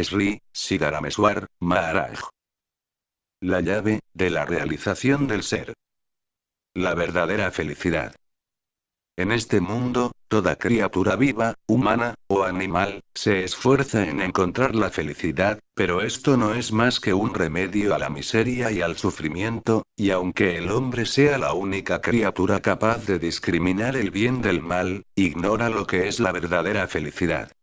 Sri Siddharameswar Maharaj. La llave de la realización del ser. La verdadera felicidad. En este mundo, toda criatura viva, humana, o animal, se esfuerza en encontrar la felicidad, pero esto no es más que un remedio a la miseria y al sufrimiento, y aunque el hombre sea la única criatura capaz de discriminar el bien del mal, ignora lo que es la verdadera felicidad.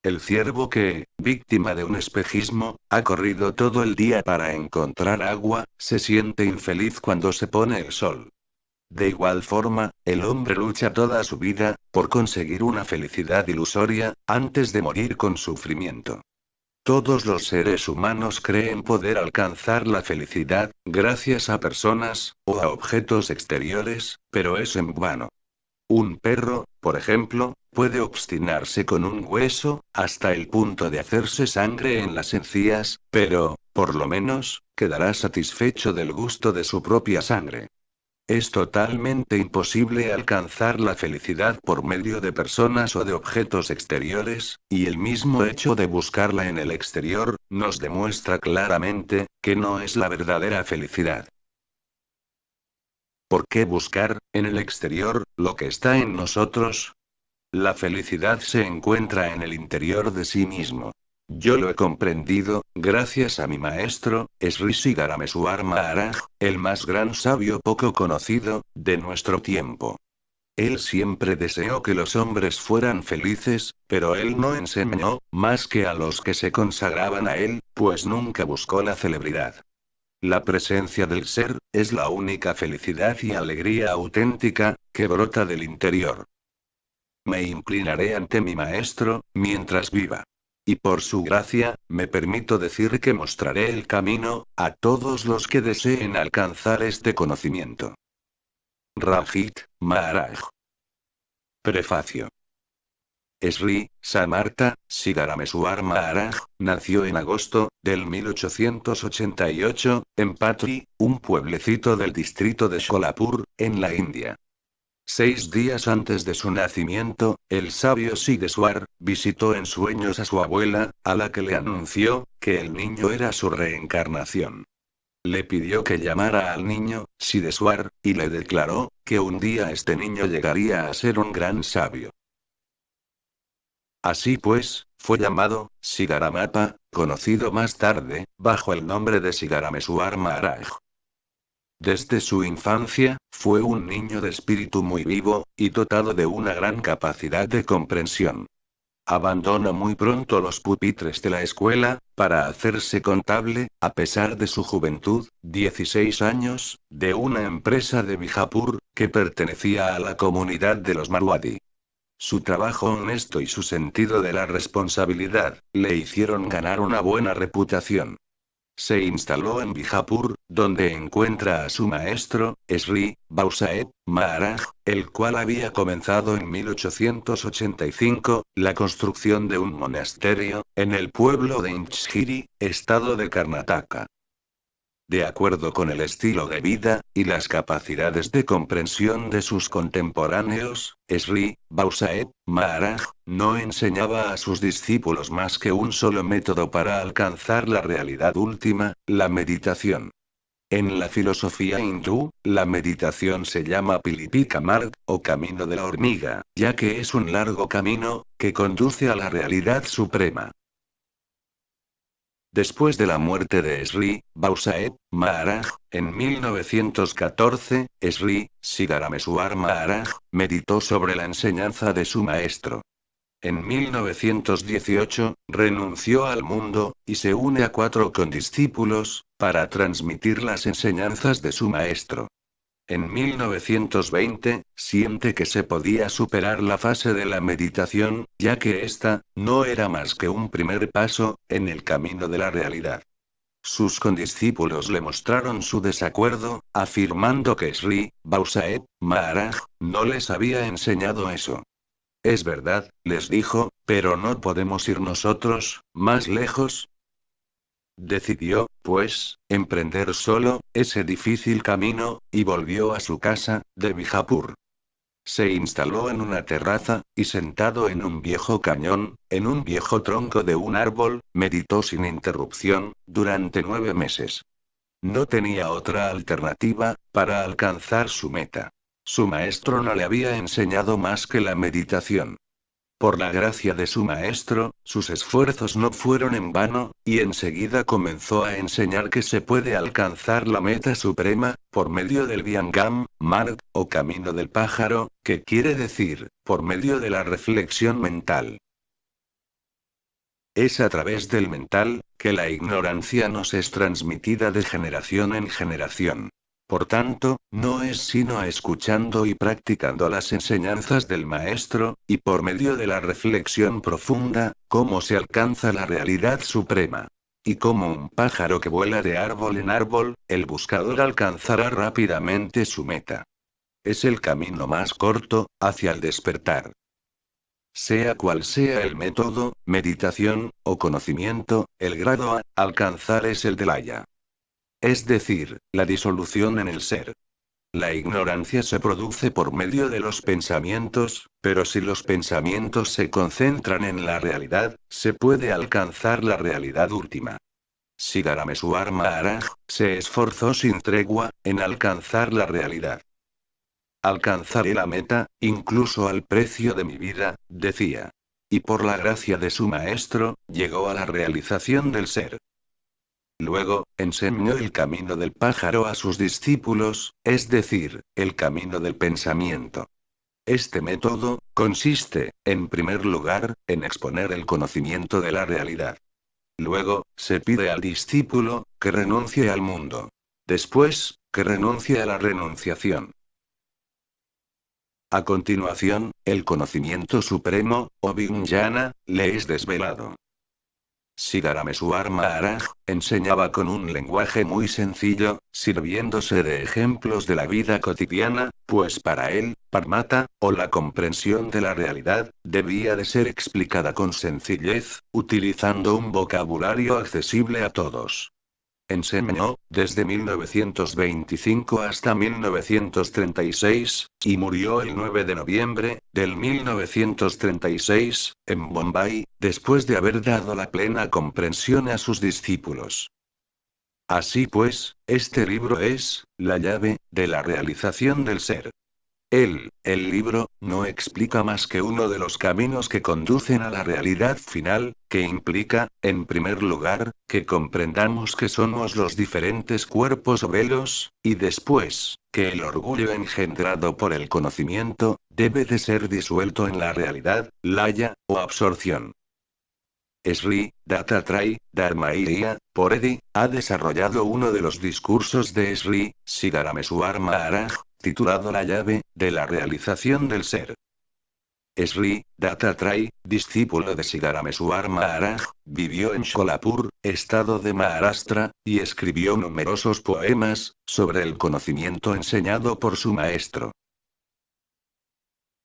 El ciervo que, víctima de un espejismo, ha corrido todo el día para encontrar agua, se siente infeliz cuando se pone el sol. De igual forma, el hombre lucha toda su vida, por conseguir una felicidad ilusoria, antes de morir con sufrimiento. Todos los seres humanos creen poder alcanzar la felicidad, gracias a personas, o a objetos exteriores, pero es en vano. Un perro, por ejemplo, puede obstinarse con un hueso, hasta el punto de hacerse sangre en las encías, pero, por lo menos, quedará satisfecho del gusto de su propia sangre. Es totalmente imposible alcanzar la felicidad por medio de personas o de objetos exteriores, y el mismo hecho de buscarla en el exterior, nos demuestra claramente, que no es la verdadera felicidad. ¿Por qué buscar, en el exterior, lo que está en nosotros? La felicidad se encuentra en el interior de sí mismo. Yo lo he comprendido, gracias a mi maestro, Sri Siddharameswar Maharaj, el más gran sabio poco conocido, de nuestro tiempo. Él siempre deseó que los hombres fueran felices, pero él no enseñó, más que a los que se consagraban a él, pues nunca buscó la celebridad. La presencia del ser, es la única felicidad y alegría auténtica, que brota del interior. Me inclinaré ante mi maestro, mientras viva. Y por su gracia, me permito decir que mostraré el camino, a todos los que deseen alcanzar este conocimiento. Ranjit Maharaj. Prefacio. Sri Samartha Siddharameswar Maharaj nació en agosto del 1888, en Patri, un pueblecito del distrito de Sholapur, en la India. 6 días antes de su nacimiento, el sabio Siddheswar visitó en sueños a su abuela, a la que le anunció que el niño era su reencarnación. Le pidió que llamara al niño Siddheswar, y le declaró que un día este niño llegaría a ser un gran sabio. Así pues, fue llamado Siddharamappa, conocido más tarde, bajo el nombre de Siddharameswar Maharaj. Desde su infancia, fue un niño de espíritu muy vivo, y dotado de una gran capacidad de comprensión. Abandonó muy pronto los pupitres de la escuela, para hacerse contable, a pesar de su juventud, 16 años, de una empresa de Bijapur, que pertenecía a la comunidad de los Marwadí. Su trabajo honesto y su sentido de la responsabilidad, le hicieron ganar una buena reputación. Se instaló en Bijapur, donde encuentra a su maestro, Sri Bausaeb Maharaj, el cual había comenzado en 1885, la construcción de un monasterio, en el pueblo de Inchgiri, estado de Karnataka. De acuerdo con el estilo de vida, y las capacidades de comprensión de sus contemporáneos, Sri Bausaeb Maharaj no enseñaba a sus discípulos más que un solo método para alcanzar la realidad última, la meditación. En la filosofía hindú, la meditación se llama Pilipika Marg, o camino de la hormiga, ya que es un largo camino, que conduce a la realidad suprema. Después de la muerte de Sri Bausaeb Maharaj, en 1914, Sri Siddharameswar Maharaj meditó sobre la enseñanza de su maestro. En 1918, renunció al mundo, y se une a 4 condiscípulos, para transmitir las enseñanzas de su maestro. En 1920, siente que se podía superar la fase de la meditación, ya que esta, no era más que un primer paso, en el camino de la realidad. Sus condiscípulos le mostraron su desacuerdo, afirmando que Sri Bausaeb Maharaj no les había enseñado eso. Es verdad, les dijo, pero no podemos ir nosotros más lejos. Decidió, pues, emprender solo ese difícil camino, y volvió a su casa, de Bijapur. Se instaló en una terraza, y sentado en un viejo cañón, en un viejo tronco de un árbol, meditó sin interrupción, durante 9 meses. No tenía otra alternativa, para alcanzar su meta. Su maestro no le había enseñado más que la meditación. Por la gracia de su maestro, sus esfuerzos no fueron en vano, y enseguida comenzó a enseñar que se puede alcanzar la meta suprema, por medio del Vyangam, Marg, o camino del pájaro, que quiere decir, por medio de la reflexión mental. Es a través del mental, que la ignorancia nos es transmitida de generación en generación. Por tanto, no es sino escuchando y practicando las enseñanzas del maestro, y por medio de la reflexión profunda, cómo se alcanza la realidad suprema. Y como un pájaro que vuela de árbol en árbol, el buscador alcanzará rápidamente su meta. Es el camino más corto, hacia el despertar. Sea cual sea el método, meditación, o conocimiento, el grado a alcanzar es el del haya. Es decir, la disolución en el ser. La ignorancia se produce por medio de los pensamientos, pero si los pensamientos se concentran en la realidad, se puede alcanzar la realidad última. Siddharameswar Maharaj se esforzó sin tregua en alcanzar la realidad. Alcanzaré la meta, incluso al precio de mi vida, decía. Y por la gracia de su maestro, llegó a la realización del ser. Luego, enseñó el camino del pájaro a sus discípulos, es decir, el camino del pensamiento. Este método, consiste, en primer lugar, en exponer el conocimiento de la realidad. Luego, se pide al discípulo, que renuncie al mundo. Después, que renuncie a la renunciación. A continuación, el conocimiento supremo, o Vijnana, le es desvelado. Siddharameswar Maharaj enseñaba con un lenguaje muy sencillo, sirviéndose de ejemplos de la vida cotidiana, pues para él, Parmata, o la comprensión de la realidad, debía de ser explicada con sencillez, utilizando un vocabulario accesible a todos. Enseñó, desde 1925 hasta 1936, y murió el 9 de noviembre, del 1936, en Bombay, después de haber dado la plena comprensión a sus discípulos. Así pues, este libro es, la llave, de la realización del ser. El libro, no explica más que uno de los caminos que conducen a la realidad final, que implica, en primer lugar, que comprendamos que somos los diferentes cuerpos o velos, y después, que el orgullo engendrado por el conocimiento, debe de ser disuelto en la realidad, laya, o absorción. Sri Dattatreya Dharmayya Poredi ha desarrollado uno de los discursos de Sri Siddharameswar Maharaj, titulado La llave, de la realización del ser. Sri Dattatreya, discípulo de Siddharameswar Maharaj, vivió en Sholapur, estado de Maharashtra, y escribió numerosos poemas, sobre el conocimiento enseñado por su maestro.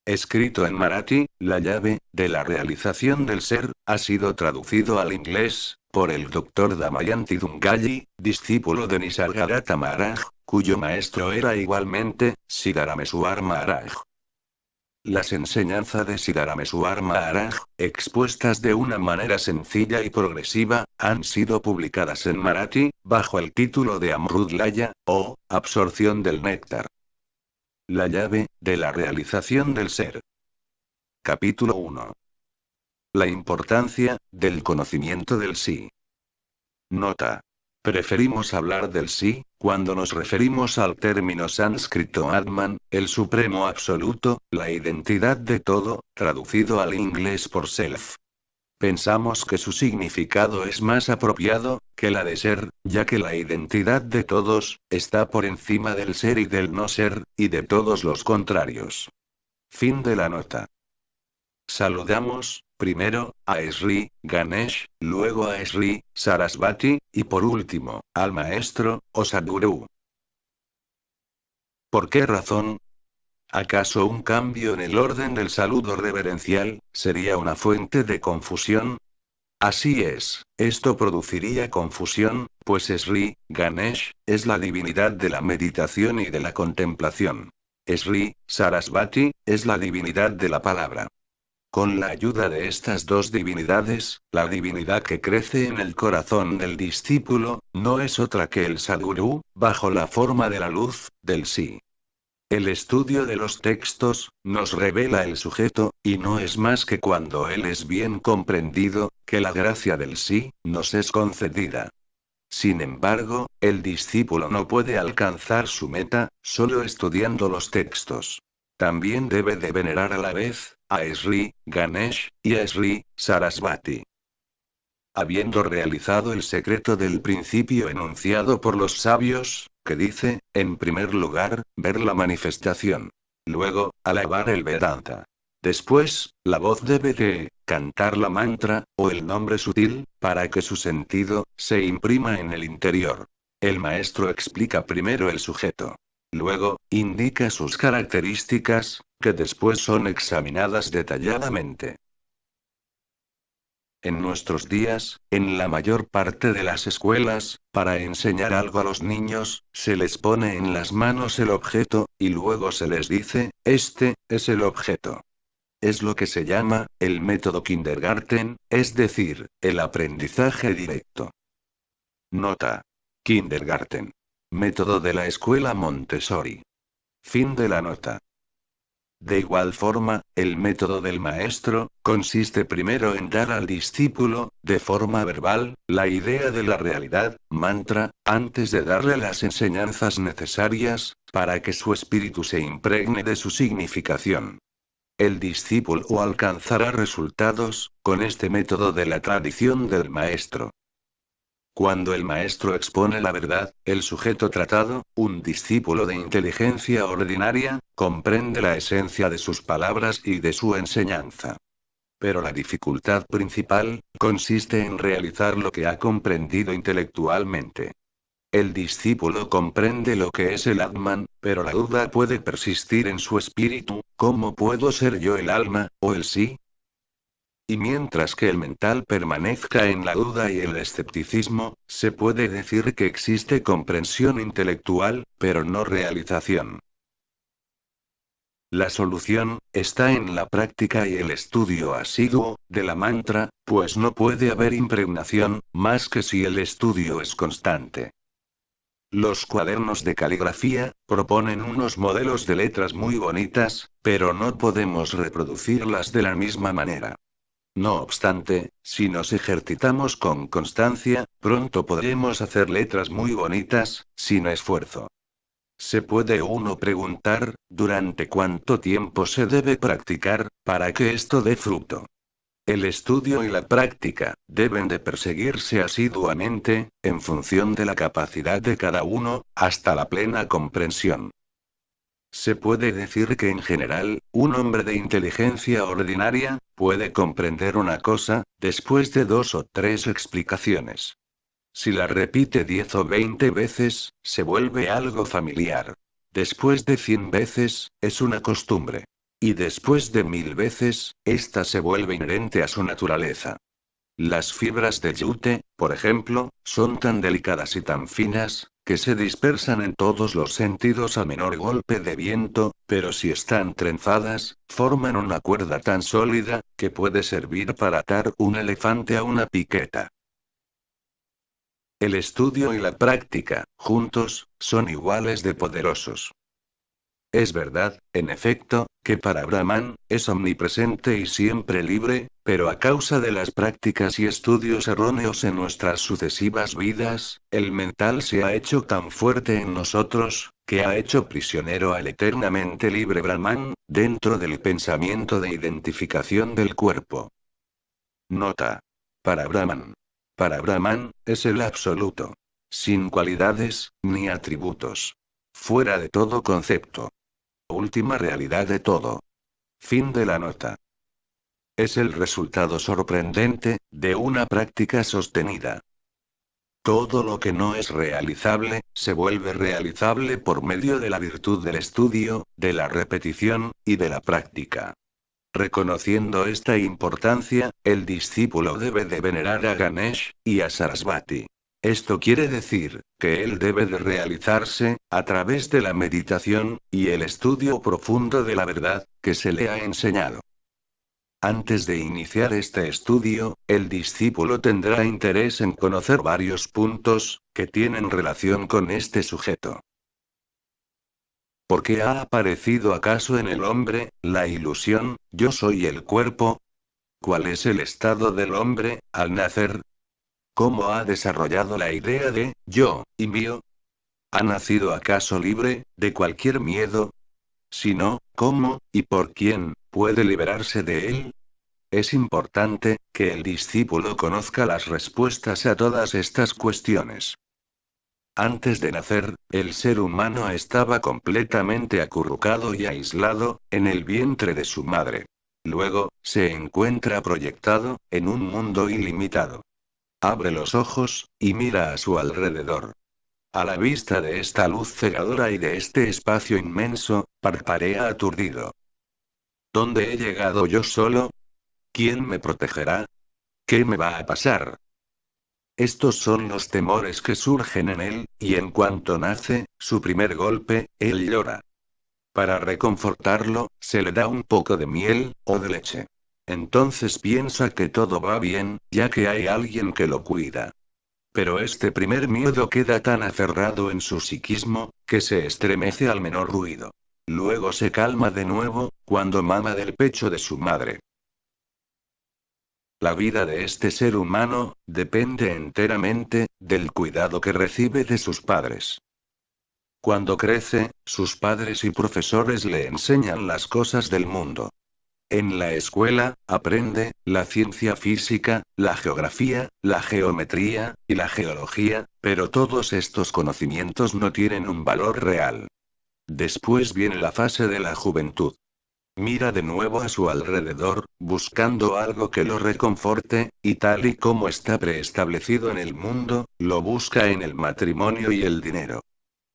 Escrito en marathi, La llave, de la realización del ser, ha sido traducido al inglés, por el Dr. Damayanti Dungalli, discípulo de Nisargadatta Maharaj, cuyo maestro era igualmente, Siddharameswar Maharaj. Las enseñanzas de Siddharameswar Maharaj, expuestas de una manera sencilla y progresiva, han sido publicadas en marathi, bajo el título de Amrut Laya, o, absorción del néctar. La llave, de la realización del ser. Capítulo 1. La importancia, del conocimiento del sí. Nota. Preferimos hablar del sí, cuando nos referimos al término sánscrito Atman, el supremo absoluto, la identidad de todo, traducido al inglés por self. Pensamos que su significado es más apropiado, que la de ser, ya que la identidad de todos, está por encima del ser y del no ser, y de todos los contrarios. Fin de la nota. Saludamos, primero, a Sri Ganesh, luego a Sri Sarasvati, y por último, al maestro, o Sadhguru. ¿Por qué razón? ¿Acaso un cambio en el orden del saludo reverencial sería una fuente de confusión? Así es, esto produciría confusión, pues Sri Ganesh es la divinidad de la meditación y de la contemplación. Sri Sarasvati es la divinidad de la palabra. Con la ayuda de estas dos divinidades, la divinidad que crece en el corazón del discípulo, no es otra que el Sadgurú, bajo la forma de la luz, del sí. El estudio de los textos, nos revela el sujeto, y no es más que cuando él es bien comprendido, que la gracia del sí, nos es concedida. Sin embargo, el discípulo no puede alcanzar su meta, solo estudiando los textos. También debe de venerar a la vez, a Sri, Ganesh, y a Sri, Sarasvati. Habiendo realizado el secreto del principio enunciado por los sabios, que dice, en primer lugar, ver la manifestación. Luego, alabar el Vedanta. Después, la voz debe de cantar la mantra, o el nombre sutil, para que su sentido se imprima en el interior. El maestro explica primero el sujeto. Luego, indica sus características, que después son examinadas detalladamente. En nuestros días, en la mayor parte de las escuelas, para enseñar algo a los niños, se les pone en las manos el objeto, y luego se les dice, este es el objeto. Es lo que se llama, el método kindergarten, es decir, el aprendizaje directo. Nota. Kindergarten. Método de la escuela Montessori. Fin de la nota. De igual forma, el método del maestro, consiste primero en dar al discípulo, de forma verbal, la idea de la realidad, mantra, antes de darle las enseñanzas necesarias, para que su espíritu se impregne de su significación. El discípulo alcanzará resultados, con este método de la tradición del maestro. Cuando el maestro expone la verdad, el sujeto tratado, un discípulo de inteligencia ordinaria, comprende la esencia de sus palabras y de su enseñanza. Pero la dificultad principal, consiste en realizar lo que ha comprendido intelectualmente. El discípulo comprende lo que es el Atman, pero la duda puede persistir en su espíritu, ¿cómo puedo ser yo el alma, o el sí? Y mientras que el mental permanezca en la duda y el escepticismo, se puede decir que existe comprensión intelectual, pero no realización. La solución está en la práctica y el estudio asiduo de la mantra, pues no puede haber impregnación, más que si el estudio es constante. Los cuadernos de caligrafía proponen unos modelos de letras muy bonitas, pero no podemos reproducirlas de la misma manera. No obstante, si nos ejercitamos con constancia, pronto podremos hacer letras muy bonitas, sin esfuerzo. Se puede uno preguntar, ¿durante cuánto tiempo se debe practicar, para que esto dé fruto? El estudio y la práctica deben de perseguirse asiduamente, en función de la capacidad de cada uno, hasta la plena comprensión. Se puede decir que en general, un hombre de inteligencia ordinaria, puede comprender una cosa, después de 2 o 3 explicaciones. Si la repite 10 o 20 veces, se vuelve algo familiar. Después de 100 veces, es una costumbre. Y después de 1000 veces, esta se vuelve inherente a su naturaleza. Las fibras de yute, por ejemplo, son tan delicadas y tan finas, que se dispersan en todos los sentidos a menor golpe de viento, pero si están trenzadas, forman una cuerda tan sólida, que puede servir para atar un elefante a una piqueta. El estudio y la práctica, juntos, son iguales de poderosos. Es verdad, en efecto, que para Brahman, es omnipresente y siempre libre, pero a causa de las prácticas y estudios erróneos en nuestras sucesivas vidas, el mental se ha hecho tan fuerte en nosotros, que ha hecho prisionero al eternamente libre Brahman, dentro del pensamiento de identificación del cuerpo. Nota. Para Brahman. Para Brahman, es el absoluto. Sin cualidades, ni atributos. Fuera de todo concepto. Última realidad de todo. Fin de la nota. Es el resultado sorprendente, de una práctica sostenida. Todo lo que no es realizable, se vuelve realizable por medio de la virtud del estudio, de la repetición, y de la práctica. Reconociendo esta importancia, el discípulo debe de venerar a Ganesh, y a Sarasvati. Esto quiere decir, que él debe de realizarse, a través de la meditación, y el estudio profundo de la verdad, que se le ha enseñado. Antes de iniciar este estudio, el discípulo tendrá interés en conocer varios puntos, que tienen relación con este sujeto. ¿Por qué ha aparecido acaso en el hombre, la ilusión, yo soy el cuerpo? ¿Cuál es el estado del hombre, al nacer? ¿Cómo ha desarrollado la idea de yo y mío? ¿Ha nacido acaso libre de cualquier miedo? Si no, ¿cómo, y por quién, puede liberarse de él? Es importante que el discípulo conozca las respuestas a todas estas cuestiones. Antes de nacer, el ser humano estaba completamente acurrucado y aislado, en el vientre de su madre. Luego, se encuentra proyectado, en un mundo ilimitado. Abre los ojos, y mira a su alrededor. A la vista de esta luz cegadora y de este espacio inmenso, parparea aturdido. ¿Dónde he llegado yo solo? ¿Quién me protegerá? ¿Qué me va a pasar? Estos son los temores que surgen en él, y en cuanto nace, su primer golpe, él llora. Para reconfortarlo, se le da un poco de miel, o de leche. Entonces piensa que todo va bien, ya que hay alguien que lo cuida. Pero este primer miedo queda tan aferrado en su psiquismo, que se estremece al menor ruido. Luego se calma de nuevo, cuando mama del pecho de su madre. La vida de este ser humano, depende enteramente, del cuidado que recibe de sus padres. Cuando crece, sus padres y profesores le enseñan las cosas del mundo. En la escuela, aprende la ciencia física, la geografía, la geometría, y la geología, pero todos estos conocimientos no tienen un valor real. Después viene la fase de la juventud. Mira de nuevo a su alrededor, buscando algo que lo reconforte, y tal y como está preestablecido en el mundo, lo busca en el matrimonio y el dinero.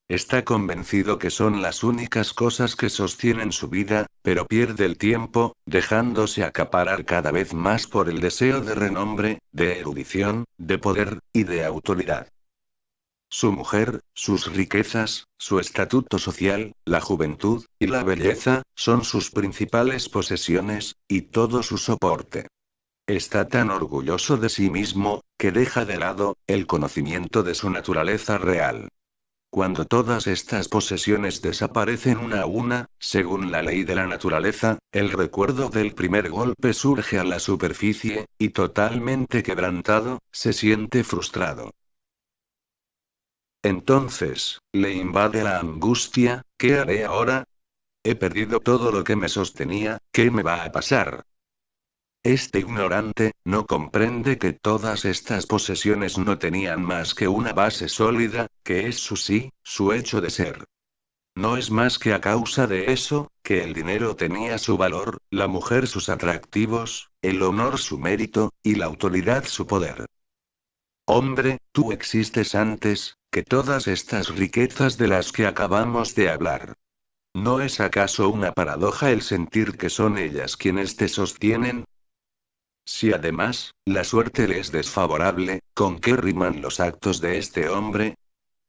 Está convencido que son las únicas cosas que sostienen su vida, pero pierde el tiempo, dejándose acaparar cada vez más por el deseo de renombre, de erudición, de poder, y de autoridad. Su mujer, sus riquezas, su estatuto social, la juventud, y la belleza, son sus principales posesiones, y todo su soporte. Está tan orgulloso de sí mismo, que deja de lado, el conocimiento de su naturaleza real. Cuando todas estas posesiones desaparecen una a una, según la ley de la naturaleza, el recuerdo del primer golpe surge a la superficie, y totalmente quebrantado, se siente frustrado. Entonces, le invade la angustia, ¿qué haré ahora? He perdido todo lo que me sostenía, ¿qué me va a pasar? Este ignorante, no comprende que todas estas posesiones no tenían más que una base sólida, que es su sí, su hecho de ser. No es más que a causa de eso, que el dinero tenía su valor, la mujer sus atractivos, el honor su mérito, y la autoridad su poder. Hombre, tú existes antes, que todas estas riquezas de las que acabamos de hablar. ¿No es acaso una paradoja el sentir que son ellas quienes te sostienen? Si además, la suerte le es desfavorable, ¿con qué riman los actos de este hombre?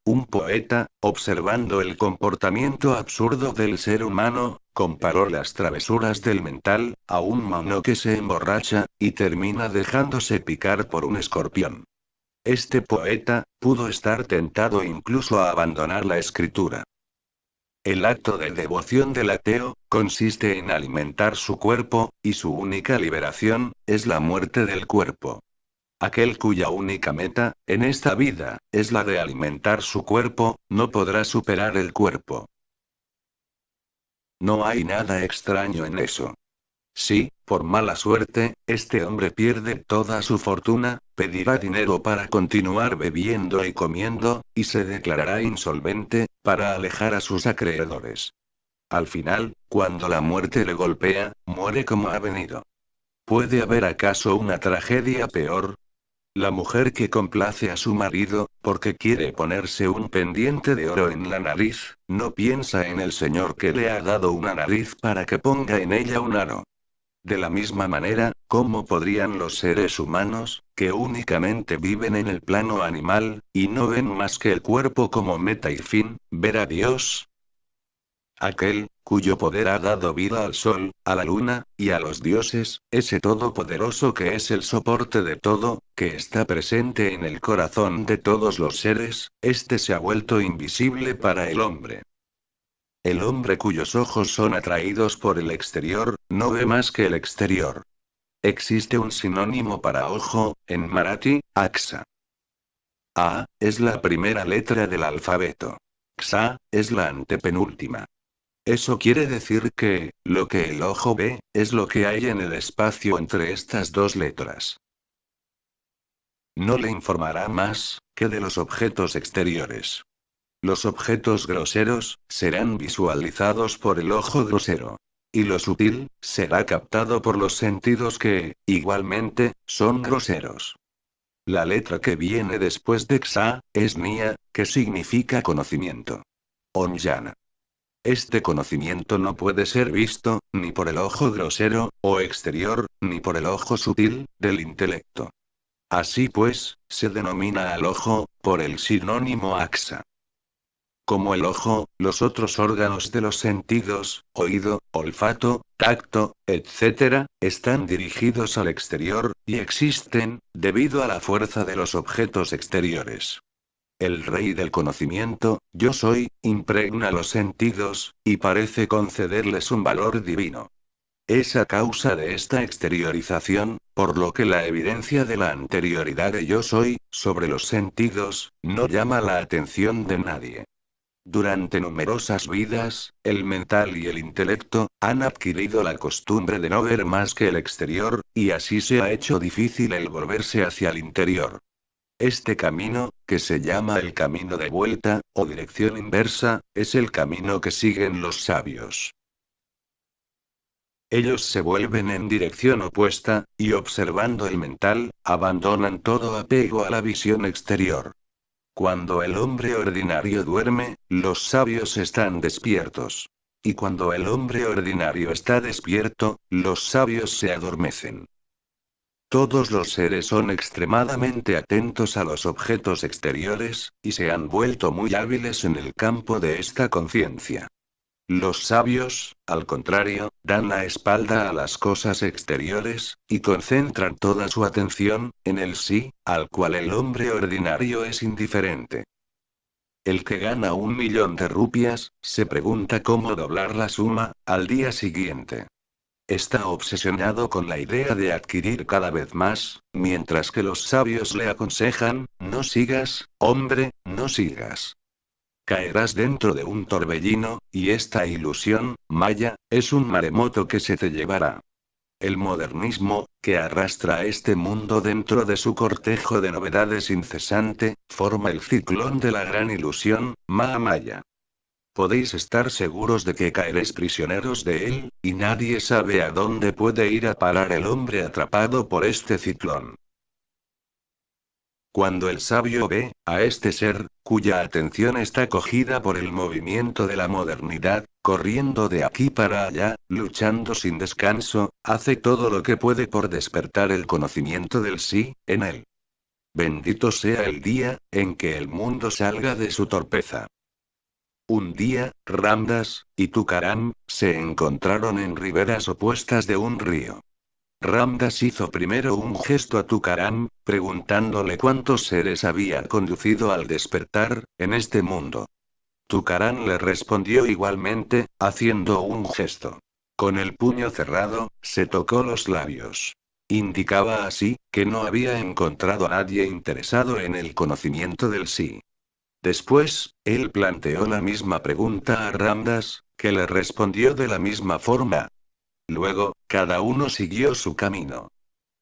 Un poeta, observando el comportamiento absurdo del ser humano, comparó las travesuras del mental, a un mono que se emborracha, y termina dejándose picar por un escorpión. Este poeta, pudo estar tentado incluso a abandonar la escritura. El acto de devoción del ateo, consiste en alimentar su cuerpo, y su única liberación, es la muerte del cuerpo. Aquel cuya única meta, en esta vida, es la de alimentar su cuerpo, no podrá superar el cuerpo. No hay nada extraño en eso. Si, por mala suerte, este hombre pierde toda su fortuna, pedirá dinero para continuar bebiendo y comiendo, y se declarará insolvente, para alejar a sus acreedores. Al final, cuando la muerte le golpea, muere como ha venido. ¿Puede haber acaso una tragedia peor? La mujer que complace a su marido, porque quiere ponerse un pendiente de oro en la nariz, no piensa en el Señor que le ha dado una nariz para que ponga en ella un aro. De la misma manera, ¿cómo podrían los seres humanos, que únicamente viven en el plano animal, y no ven más que el cuerpo como meta y fin, ver a Dios? Aquel, cuyo poder ha dado vida al sol, a la luna, y a los dioses, ese todopoderoso que es el soporte de todo, que está presente en el corazón de todos los seres, este se ha vuelto invisible para el hombre. El hombre cuyos ojos son atraídos por el exterior, no ve más que el exterior. Existe un sinónimo para ojo, en marathi, aksa. A, es la primera letra del alfabeto. Xa, es la antepenúltima. Eso quiere decir que, lo que el ojo ve, es lo que hay en el espacio entre estas dos letras. No le informará más, que de los objetos exteriores. Los objetos groseros, serán visualizados por el ojo grosero. Y lo sutil, será captado por los sentidos que, igualmente, son groseros. La letra que viene después de Xa, es Nia, que significa conocimiento. Onyana. Este conocimiento no puede ser visto, ni por el ojo grosero, o exterior, ni por el ojo sutil, del intelecto. Así pues, se denomina al ojo, por el sinónimo aksa. Como el ojo, los otros órganos de los sentidos, oído, olfato, tacto, etc., están dirigidos al exterior, y existen, debido a la fuerza de los objetos exteriores. El rey del conocimiento, yo soy, impregna los sentidos, y parece concederles un valor divino. Es a causa de esta exteriorización, por lo que la evidencia de la anterioridad de yo soy, sobre los sentidos, no llama la atención de nadie. Durante numerosas vidas, el mental y el intelecto, han adquirido la costumbre de no ver más que el exterior, y así se ha hecho difícil el volverse hacia el interior. Este camino, que se llama el camino de vuelta, o dirección inversa, es el camino que siguen los sabios. Ellos se vuelven en dirección opuesta, y observando el mental, abandonan todo apego a la visión exterior. Cuando el hombre ordinario duerme, los sabios están despiertos. Y cuando el hombre ordinario está despierto, los sabios se adormecen. Todos los seres son extremadamente atentos a los objetos exteriores, y se han vuelto muy hábiles en el campo de esta conciencia. Los sabios, al contrario, dan la espalda a las cosas exteriores, y concentran toda su atención, en el sí, al cual el hombre ordinario es indiferente. El que gana 1.000.000 de rupias, se pregunta cómo doblar la suma, al día siguiente. Está obsesionado con la idea de adquirir cada vez más, mientras que los sabios le aconsejan, no sigas, hombre, no sigas. Caerás dentro de un torbellino, y esta ilusión, Maya, es un maremoto que se te llevará. El modernismo, que arrastra a este mundo dentro de su cortejo de novedades incesante, forma el ciclón de la gran ilusión, Mahamaya. Podéis estar seguros de que caeréis prisioneros de él, y nadie sabe a dónde puede ir a parar el hombre atrapado por este ciclón. Cuando el sabio ve, a este ser, cuya atención está cogida por el movimiento de la modernidad, corriendo de aquí para allá, luchando sin descanso, hace todo lo que puede por despertar el conocimiento del sí, en él. Bendito sea el día, en que el mundo salga de su torpeza. Un día, Ramdas y Tukaram se encontraron en riberas opuestas de un río. Ramdas hizo primero un gesto a Tukaram, preguntándole cuántos seres había conducido al despertar, en este mundo. Tukaram le respondió igualmente, haciendo un gesto. Con el puño cerrado, se tocó los labios. Indicaba así, que no había encontrado a nadie interesado en el conocimiento del sí. Después, él planteó la misma pregunta a Ramdas, que le respondió de la misma forma. Luego, cada uno siguió su camino.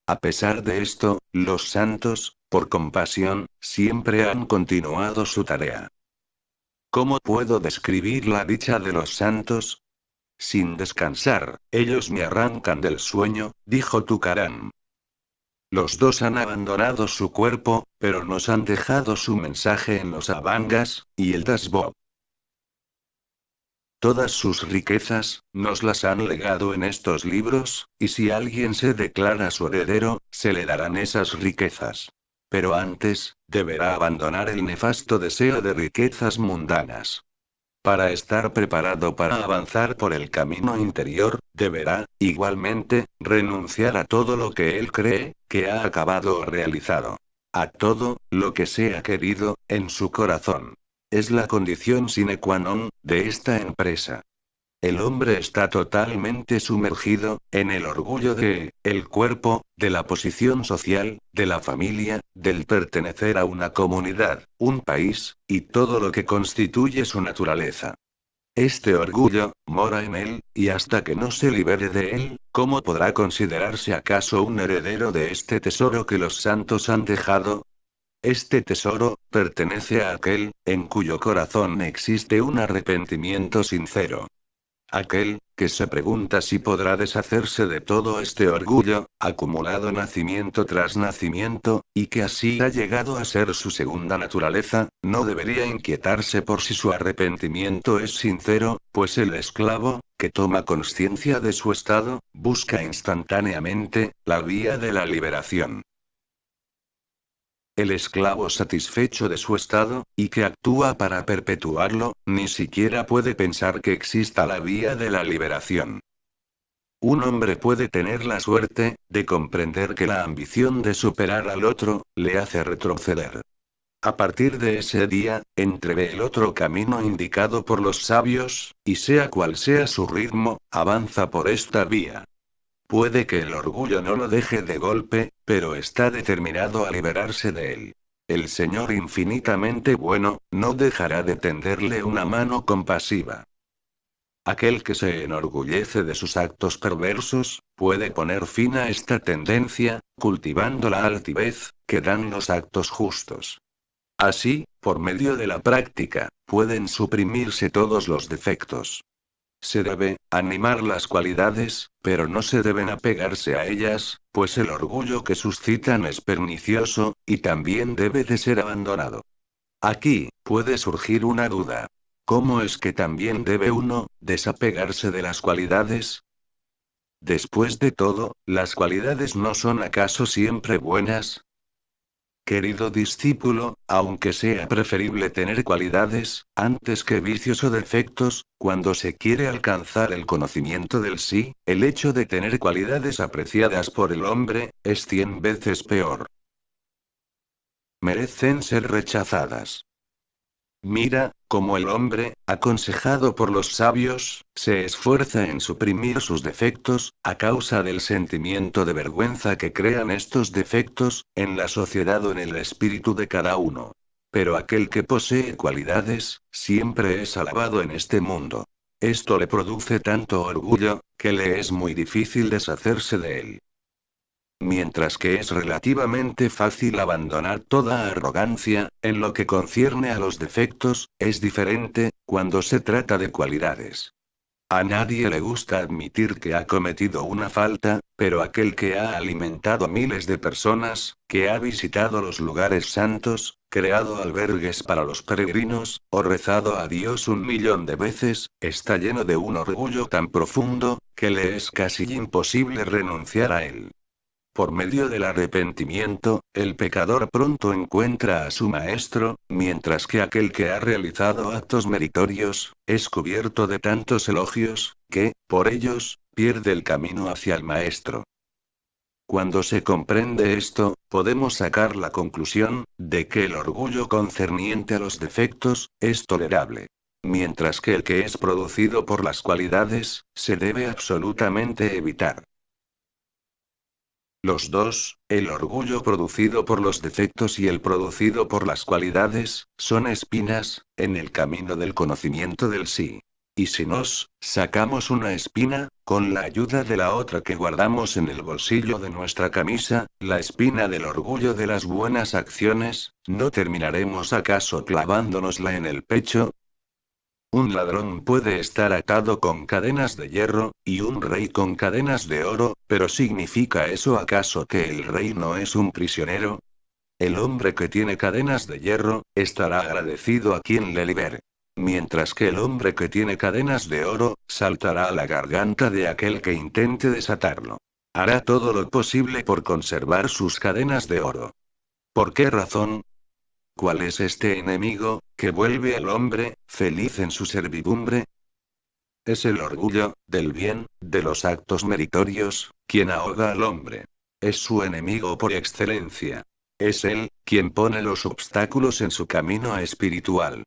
A pesar de esto, los santos, por compasión, siempre han continuado su tarea. ¿Cómo puedo describir la dicha de los santos? Sin descansar, ellos me arrancan del sueño, dijo Tukaram. Los dos han abandonado su cuerpo, pero nos han dejado su mensaje en los Abhangas y el Dasbod. Todas sus riquezas, nos las han legado en estos libros, y si alguien se declara su heredero, se le darán esas riquezas. Pero antes, deberá abandonar el nefasto deseo de riquezas mundanas. para estar preparado para avanzar por el camino interior, deberá, igualmente, renunciar a todo lo que él cree que ha acabado o realizado. A todo lo que sea querido en su corazón. Es la condición sine qua non de esta empresa. El hombre está totalmente sumergido en el orgullo de el cuerpo, de la posición social, de la familia, del pertenecer a una comunidad, un país, y todo lo que constituye su naturaleza. Este orgullo mora en él, y hasta que no se libere de él, ¿cómo podrá considerarse acaso un heredero de este tesoro que los santos han dejado? Este tesoro pertenece a aquel en cuyo corazón existe un arrepentimiento sincero. Aquel, que se pregunta si podrá deshacerse de todo este orgullo, acumulado nacimiento tras nacimiento, y que así ha llegado a ser su segunda naturaleza, no debería inquietarse por si su arrepentimiento es sincero, pues el esclavo, que toma conciencia de su estado, busca instantáneamente la vía de la liberación. El esclavo satisfecho de su estado, y que actúa para perpetuarlo, ni siquiera puede pensar que exista la vía de la liberación. Un hombre puede tener la suerte de comprender que la ambición de superar al otro le hace retroceder. A partir de ese día, entrevé el otro camino indicado por los sabios, y sea cual sea su ritmo, avanza por esta vía. Puede que el orgullo no lo deje de golpe, pero está determinado a liberarse de él. El Señor infinitamente bueno, no dejará de tenderle una mano compasiva. Aquel que se enorgullece de sus actos perversos, puede poner fin a esta tendencia, cultivando la altivez, que dan los actos justos. Así, por medio de la práctica, pueden suprimirse todos los defectos. Se debe animar las cualidades, pero no se deben apegarse a ellas, pues el orgullo que suscitan es pernicioso, y también debe de ser abandonado. Aquí, puede surgir una duda. ¿Cómo es que también debe uno desapegarse de las cualidades? Después de todo, ¿las cualidades no son acaso siempre buenas? Querido discípulo, aunque sea preferible tener cualidades, antes que vicios o defectos, cuando se quiere alcanzar el conocimiento del sí, el hecho de tener cualidades apreciadas por el hombre, es 100 veces peor. Merecen ser rechazadas. Mira, cómo el hombre, aconsejado por los sabios, se esfuerza en suprimir sus defectos, a causa del sentimiento de vergüenza que crean estos defectos, en la sociedad o en el espíritu de cada uno. Pero aquel que posee cualidades, siempre es alabado en este mundo. Esto le produce tanto orgullo, que le es muy difícil deshacerse de él. Mientras que es relativamente fácil abandonar toda arrogancia, en lo que concierne a los defectos, es diferente, cuando se trata de cualidades. A nadie le gusta admitir que ha cometido una falta, pero aquel que ha alimentado a miles de personas, que ha visitado los lugares santos, creado albergues para los peregrinos, o rezado a Dios 1.000.000 de veces, está lleno de un orgullo tan profundo, que le es casi imposible renunciar a él. Por medio del arrepentimiento, el pecador pronto encuentra a su maestro, mientras que aquel que ha realizado actos meritorios, es cubierto de tantos elogios, que, por ellos, pierde el camino hacia el maestro. Cuando se comprende esto, podemos sacar la conclusión, de que el orgullo concerniente a los defectos, es tolerable. Mientras que el que es producido por las cualidades, se debe absolutamente evitar. Los dos, el orgullo producido por los defectos y el producido por las cualidades, son espinas, en el camino del conocimiento del sí. Y si nos sacamos una espina, con la ayuda de la otra que guardamos en el bolsillo de nuestra camisa, la espina del orgullo de las buenas acciones, ¿no terminaremos acaso clavándonosla en el pecho? Un ladrón puede estar atado con cadenas de hierro, y un rey con cadenas de oro, pero ¿significa eso acaso que el rey no es un prisionero? El hombre que tiene cadenas de hierro, estará agradecido a quien le libere. Mientras que el hombre que tiene cadenas de oro, saltará a la garganta de aquel que intente desatarlo. Hará todo lo posible por conservar sus cadenas de oro. ¿Por qué razón? ¿Cuál es este enemigo, que vuelve al hombre, feliz en su servidumbre? Es el orgullo, del bien, de los actos meritorios, quien ahoga al hombre. Es su enemigo por excelencia. Es él, quien pone los obstáculos en su camino espiritual.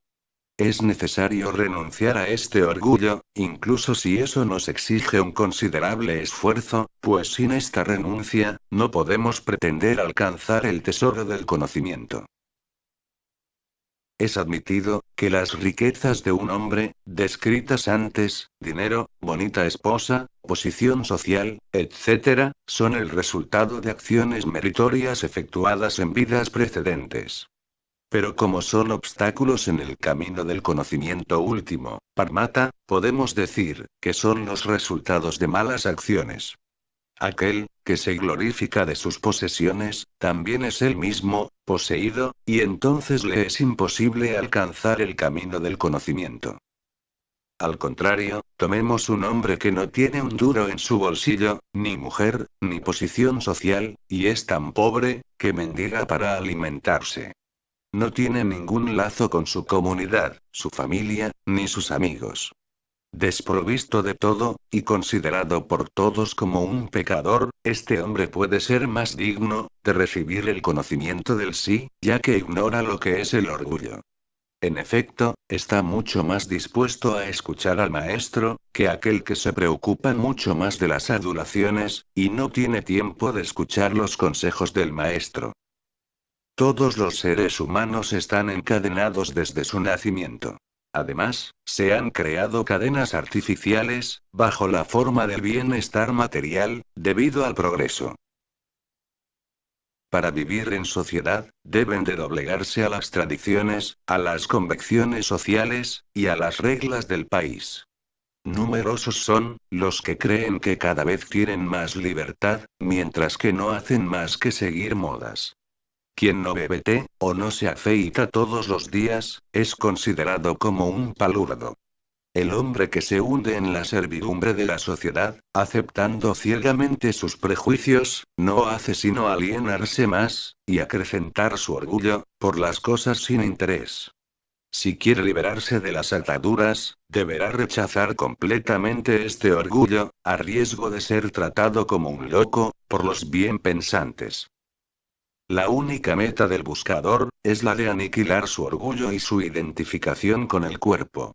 Es necesario renunciar a este orgullo, incluso si eso nos exige un considerable esfuerzo, pues sin esta renuncia, no podemos pretender alcanzar el tesoro del conocimiento. Es admitido, que las riquezas de un hombre, descritas antes, dinero, bonita esposa, posición social, etc., son el resultado de acciones meritorias efectuadas en vidas precedentes. Pero como son obstáculos en el camino del conocimiento último, Parmata, podemos decir, que son los resultados de malas acciones. Aquel, que se glorifica de sus posesiones, también es él mismo, poseído, y entonces le es imposible alcanzar el camino del conocimiento. Al contrario, tomemos un hombre que no tiene un duro en su bolsillo, ni mujer, ni posición social, y es tan pobre, que mendiga para alimentarse. No tiene ningún lazo con su comunidad, su familia, ni sus amigos. Desprovisto de todo, y considerado por todos como un pecador, este hombre puede ser más digno de recibir el conocimiento del sí, ya que ignora lo que es el orgullo. En efecto, está mucho más dispuesto a escuchar al maestro, que aquel que se preocupa mucho más de las adulaciones, y no tiene tiempo de escuchar los consejos del maestro. Todos los seres humanos están encadenados desde su nacimiento. Además, se han creado cadenas artificiales, bajo la forma del bienestar material, debido al progreso. Para vivir en sociedad, deben de doblegarse a las tradiciones, a las convenciones sociales, y a las reglas del país. Numerosos son los que creen que cada vez tienen más libertad, mientras que no hacen más que seguir modas. Quien no bebe té, o no se afeita todos los días, es considerado como un palurdo. El hombre que se hunde en la servidumbre de la sociedad, aceptando ciegamente sus prejuicios, no hace sino alienarse más, y acrecentar su orgullo, por las cosas sin interés. Si quiere liberarse de las ataduras, deberá rechazar completamente este orgullo, a riesgo de ser tratado como un loco, por los bien pensantes. La única meta del buscador, es la de aniquilar su orgullo y su identificación con el cuerpo.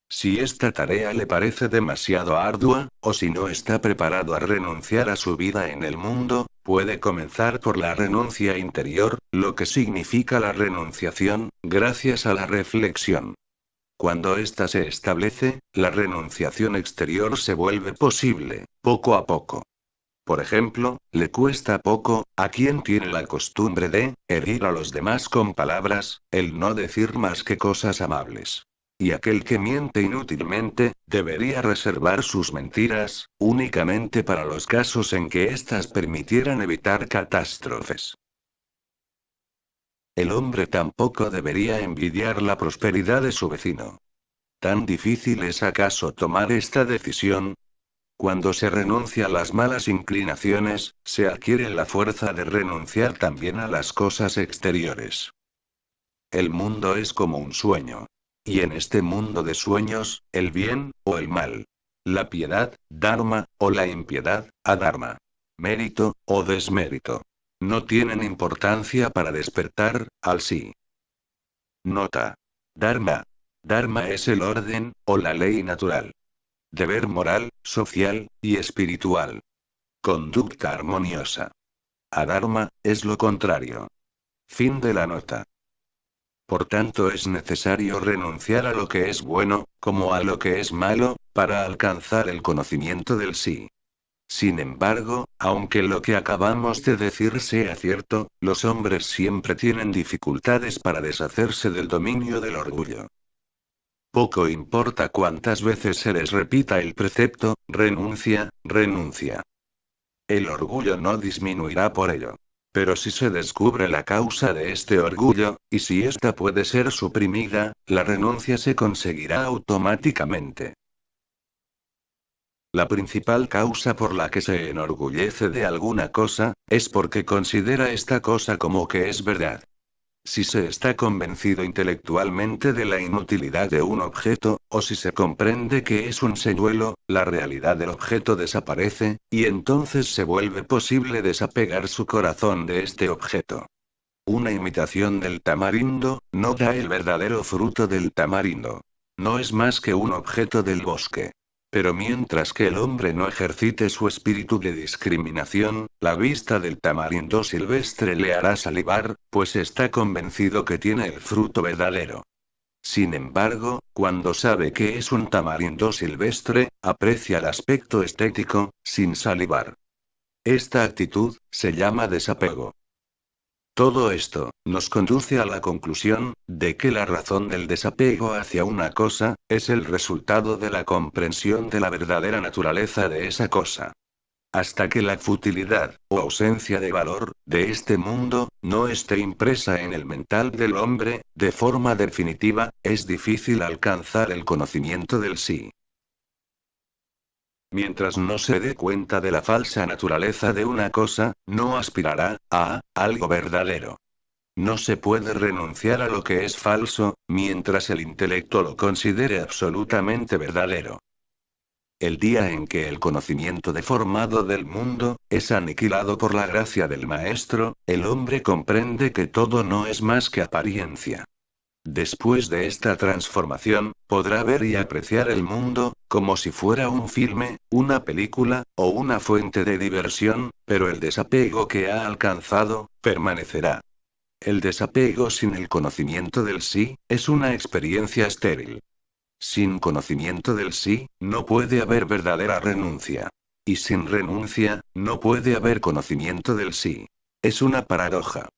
Si esta tarea le parece demasiado ardua, o si no está preparado a renunciar a su vida en el mundo, puede comenzar por la renuncia interior, lo que significa la renunciación, gracias a la reflexión. Cuando ésta se establece, la renunciación exterior se vuelve posible, poco a poco. Por ejemplo, le cuesta poco, a quien tiene la costumbre de herir a los demás con palabras, el no decir más que cosas amables. Y aquel que miente inútilmente, debería reservar sus mentiras, únicamente para los casos en que éstas permitieran evitar catástrofes. El hombre tampoco debería envidiar la prosperidad de su vecino. ¿Tan difícil es acaso tomar esta decisión? Cuando se renuncia a las malas inclinaciones, se adquiere la fuerza de renunciar también a las cosas exteriores. El mundo es como un sueño. Y en este mundo de sueños, el bien, o el mal. La piedad, dharma, o la impiedad, adharma. Mérito, o desmérito. No tienen importancia para despertar, al sí. Nota. Dharma. Dharma es el orden, o la ley natural. Deber moral, social, y espiritual. Conducta armoniosa. Adharma, es lo contrario. Fin de la nota. Por tanto es necesario renunciar a lo que es bueno, como a lo que es malo, para alcanzar el conocimiento del sí. Sin embargo, aunque lo que acabamos de decir sea cierto, los hombres siempre tienen dificultades para deshacerse del dominio del orgullo. Poco importa cuántas veces se les repita el precepto, renuncia, renuncia. El orgullo no disminuirá por ello. Pero si se descubre la causa de este orgullo, y si ésta puede ser suprimida, la renuncia se conseguirá automáticamente. La principal causa por la que se enorgullece de alguna cosa, es porque considera esta cosa como que es verdad. Si se está convencido intelectualmente de la inutilidad de un objeto, o si se comprende que es un señuelo, la realidad del objeto desaparece, y entonces se vuelve posible desapegar su corazón de este objeto. Una imitación del tamarindo, no da el verdadero fruto del tamarindo. No es más que un objeto del bosque. Pero mientras que el hombre no ejercite su espíritu de discriminación, la vista del tamarindo silvestre le hará salivar, pues está convencido que tiene el fruto verdadero. Sin embargo, cuando sabe que es un tamarindo silvestre, aprecia el aspecto estético, sin salivar. Esta actitud se llama desapego. Todo esto nos conduce a la conclusión de que la razón del desapego hacia una cosa es el resultado de la comprensión de la verdadera naturaleza de esa cosa. Hasta que la futilidad, o ausencia de valor, de este mundo, no esté impresa en el mental del hombre, de forma definitiva, es difícil alcanzar el conocimiento del sí. Mientras no se dé cuenta de la falsa naturaleza de una cosa, no aspirará a algo verdadero. No se puede renunciar a lo que es falso, mientras el intelecto lo considere absolutamente verdadero. El día en que el conocimiento deformado del mundo es aniquilado por la gracia del Maestro, el hombre comprende que todo no es más que apariencia. Después de esta transformación, podrá ver y apreciar el mundo, como si fuera un filme, una película, o una fuente de diversión, pero el desapego que ha alcanzado, permanecerá. El desapego sin el conocimiento del sí, es una experiencia estéril. Sin conocimiento del sí, no puede haber verdadera renuncia. Y sin renuncia, no puede haber conocimiento del sí. Es una paradoja.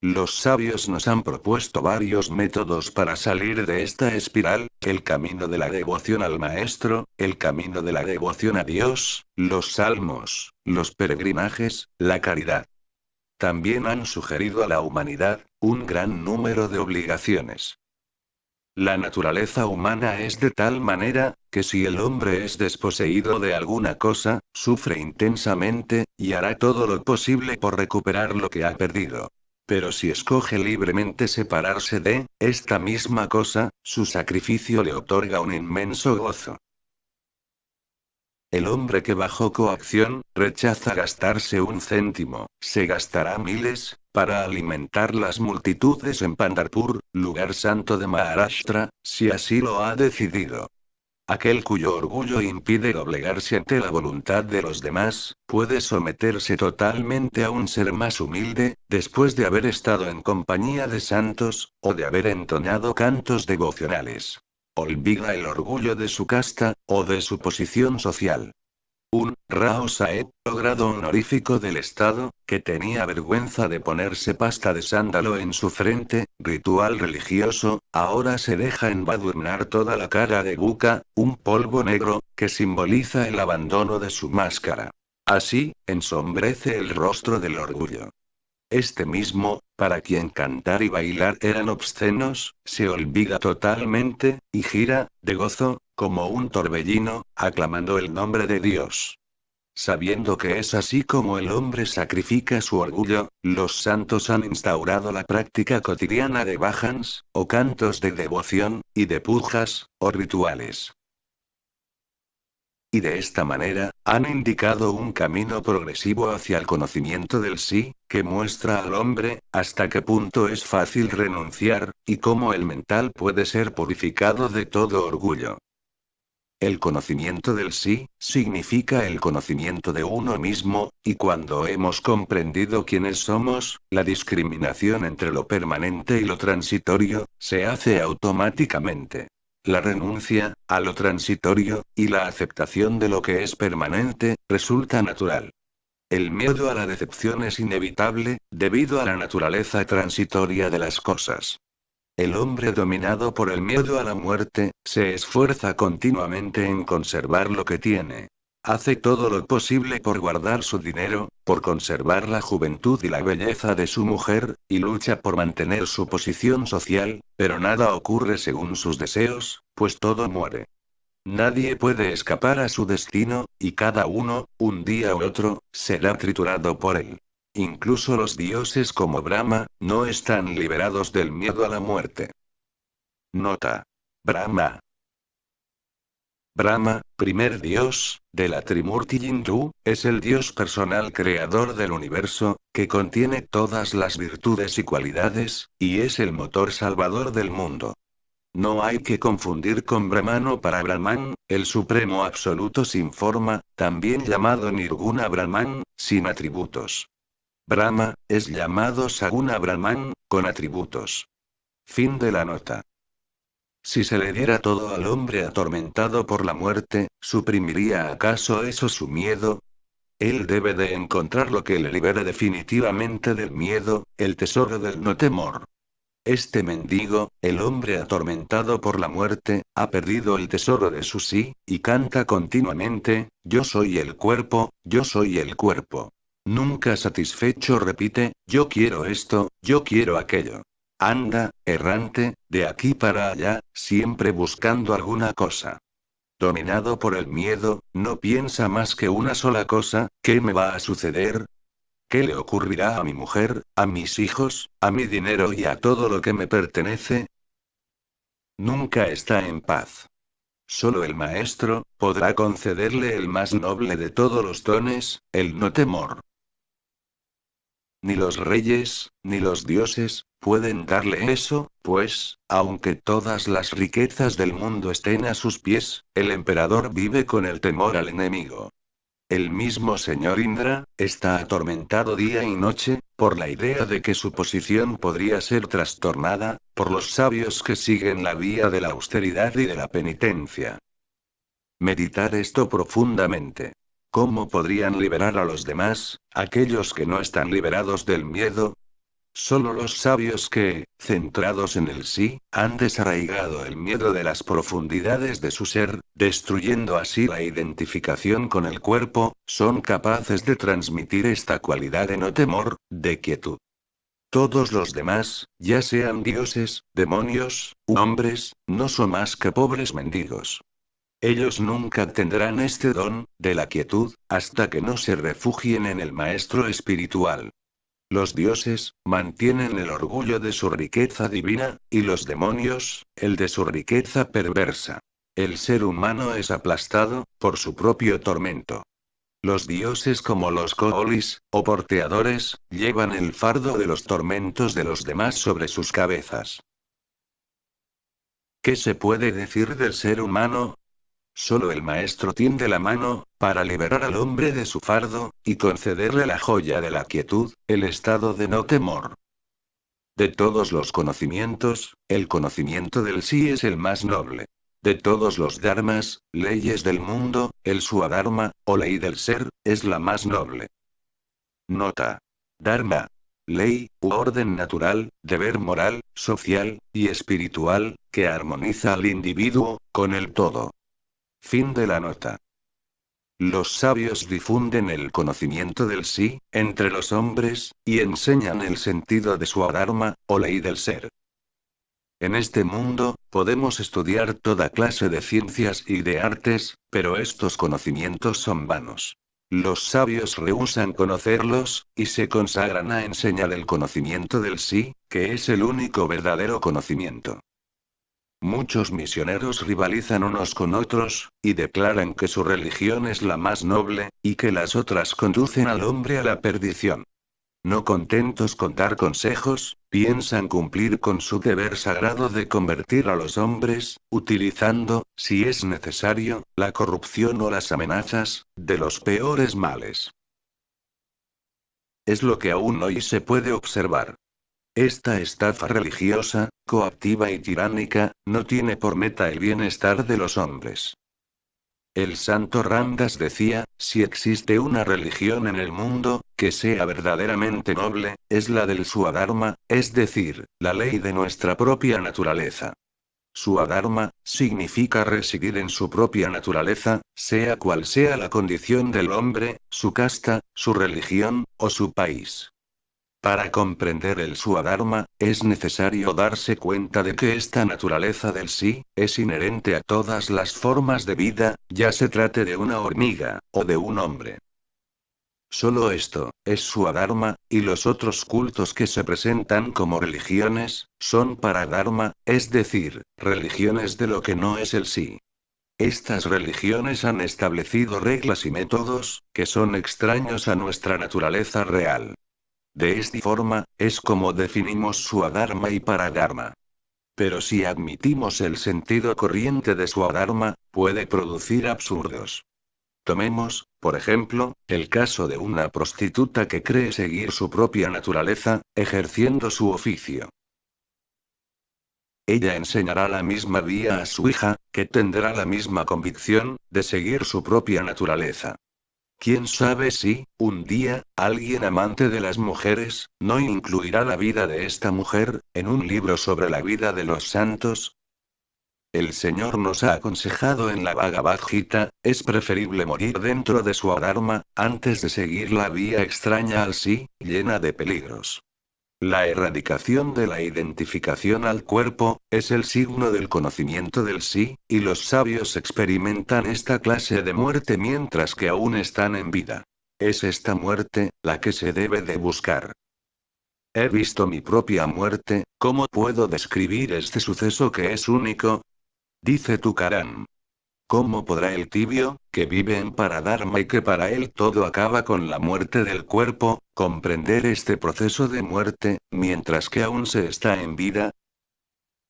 Los sabios nos han propuesto varios métodos para salir de esta espiral: el camino de la devoción al Maestro, el camino de la devoción a Dios, los salmos, los peregrinajes, la caridad. También han sugerido a la humanidad un gran número de obligaciones. La naturaleza humana es de tal manera, que si el hombre es desposeído de alguna cosa, sufre intensamente, y hará todo lo posible por recuperar lo que ha perdido. Pero si escoge libremente separarse de esta misma cosa, su sacrificio le otorga un inmenso gozo. El hombre que bajo coacción rechaza gastarse un céntimo, se gastará miles, para alimentar las multitudes en Pandharpur, lugar santo de Maharashtra, si así lo ha decidido. Aquel cuyo orgullo impide doblegarse ante la voluntad de los demás, puede someterse totalmente a un ser más humilde, después de haber estado en compañía de santos, o de haber entonado cantos devocionales. Olvida el orgullo de su casta, o de su posición social. Un Rao Saeb, grado honorífico del Estado, que tenía vergüenza de ponerse pasta de sándalo en su frente, ritual religioso, ahora se deja embadurnar toda la cara de buca, un polvo negro, que simboliza el abandono de su máscara. Así, ensombrece el rostro del orgullo. Este mismo, para quien cantar y bailar eran obscenos, se olvida totalmente, y gira, de gozo, como un torbellino, aclamando el nombre de Dios. Sabiendo que es así como el hombre sacrifica su orgullo, los santos han instaurado la práctica cotidiana de bhajans, o cantos de devoción, y de pujas, o rituales. Y de esta manera, han indicado un camino progresivo hacia el conocimiento del sí, que muestra al hombre, hasta qué punto es fácil renunciar, y cómo el mental puede ser purificado de todo orgullo. El conocimiento del sí, significa el conocimiento de uno mismo, y cuando hemos comprendido quiénes somos, la discriminación entre lo permanente y lo transitorio, se hace automáticamente. La renuncia a lo transitorio, y la aceptación de lo que es permanente, resulta natural. El miedo a la decepción es inevitable, debido a la naturaleza transitoria de las cosas. El hombre dominado por el miedo a la muerte, se esfuerza continuamente en conservar lo que tiene. Hace todo lo posible por guardar su dinero, por conservar la juventud y la belleza de su mujer, y lucha por mantener su posición social, pero nada ocurre según sus deseos, pues todo muere. Nadie puede escapar a su destino, y cada uno, un día u otro, será triturado por él. incluso los dioses como Brahma, no están liberados del miedo a la muerte. Nota. Brahma. Brahma, primer dios, de la Trimurti hindú, es el dios personal creador del universo, que contiene todas las virtudes y cualidades, y es el motor salvador del mundo. No hay que confundir con Brahmano para Brahman, el supremo absoluto sin forma, también llamado Nirguna Brahman, sin atributos. Brahma, es llamado Saguna Brahman, con atributos. Fin de la nota. Si se le diera todo al hombre atormentado por la muerte, ¿suprimiría acaso eso su miedo? Él debe de encontrar lo que le libere definitivamente del miedo, el tesoro del no temor. Este mendigo, el hombre atormentado por la muerte, ha perdido el tesoro de su sí, y canta continuamente, yo soy el cuerpo, yo soy el cuerpo. Nunca satisfecho repite, yo quiero esto, yo quiero aquello. Anda, errante, de aquí para allá, siempre buscando alguna cosa. Dominado por el miedo, no piensa más que una sola cosa, ¿qué me va a suceder? ¿Qué le ocurrirá a mi mujer, a mis hijos, a mi dinero y a todo lo que me pertenece? Nunca está en paz. Solo el maestro podrá concederle el más noble de todos los dones, el no temor. Ni los reyes, ni los dioses, pueden darle eso, pues, aunque todas las riquezas del mundo estén a sus pies, el emperador vive con el temor al enemigo. El mismo señor Indra, está atormentado día y noche, por la idea de que su posición podría ser trastornada, por los sabios que siguen la vía de la austeridad y de la penitencia. Meditar esto profundamente. ¿Cómo podrían liberar a los demás, aquellos que no están liberados del miedo? Solo los sabios que, centrados en el sí, han desarraigado el miedo de las profundidades de su ser, destruyendo así la identificación con el cuerpo, son capaces de transmitir esta cualidad de no temor, de quietud. Todos los demás, ya sean dioses, demonios, u hombres, no son más que pobres mendigos. Ellos nunca tendrán este don, de la quietud, hasta que no se refugien en el Maestro espiritual. Los dioses, mantienen el orgullo de su riqueza divina, y los demonios, el de su riqueza perversa. El ser humano es aplastado, por su propio tormento. Los dioses como los Koolis, o porteadores, llevan el fardo de los tormentos de los demás sobre sus cabezas. ¿Qué se puede decir del ser humano? Solo el maestro tiende la mano, para liberar al hombre de su fardo, y concederle la joya de la quietud, el estado de no temor. De todos los conocimientos, el conocimiento del sí es el más noble. De todos los dharmas, leyes del mundo, el suadharma, o ley del ser, es la más noble. Nota. Dharma. Ley, u orden natural, deber moral, social, y espiritual, que armoniza al individuo, con el todo. Fin de la nota. Los sabios difunden el conocimiento del sí, entre los hombres, y enseñan el sentido de su dharma, o ley del ser. En este mundo, podemos estudiar toda clase de ciencias y de artes, pero estos conocimientos son vanos. Los sabios rehúsan conocerlos, y se consagran a enseñar el conocimiento del sí, que es el único verdadero conocimiento. Muchos misioneros rivalizan unos con otros, y declaran que su religión es la más noble, y que las otras conducen al hombre a la perdición. No contentos con dar consejos, piensan cumplir con su deber sagrado de convertir a los hombres, utilizando, si es necesario, la corrupción o las amenazas, de los peores males. Es lo que aún hoy se puede observar. Esta estafa religiosa, coactiva y tiránica, no tiene por meta el bienestar de los hombres. El santo Ramdas decía, si existe una religión en el mundo, que sea verdaderamente noble, es la del Swadharma, es decir, la ley de nuestra propia naturaleza. Swadharma, significa residir en su propia naturaleza, sea cual sea la condición del hombre, su casta, su religión, o su país. Para comprender el Swadharma, es necesario darse cuenta de que esta naturaleza del sí, es inherente a todas las formas de vida, ya se trate de una hormiga, o de un hombre. Solo esto, es su Dharma, y los otros cultos que se presentan como religiones, son para Dharma, es decir, religiones de lo que no es el sí. Estas religiones han establecido reglas y métodos, que son extraños a nuestra naturaleza real. De esta forma, es como definimos Swadharma y Paradharma. Pero si admitimos el sentido corriente de Swadharma, puede producir absurdos. Tomemos, por ejemplo, el caso de una prostituta que cree seguir su propia naturaleza, ejerciendo su oficio. Ella enseñará la misma vía a su hija, que tendrá la misma convicción, de seguir su propia naturaleza. ¿Quién sabe si, un día, alguien amante de las mujeres, no incluirá la vida de esta mujer, en un libro sobre la vida de los santos? El Señor nos ha aconsejado en la Bhagavad Gita, es preferible morir dentro de su Dharma, antes de seguir la vía extraña al sí, llena de peligros. La erradicación de la identificación al cuerpo, es el signo del conocimiento del sí, y los sabios experimentan esta clase de muerte mientras que aún están en vida. Es esta muerte, la que se debe de buscar. He visto mi propia muerte, ¿cómo puedo describir este suceso que es único? Dice Tukaram. ¿Cómo podrá el tibio, que vive en Paradharma y que para él todo acaba con la muerte del cuerpo, comprender este proceso de muerte, mientras que aún se está en vida?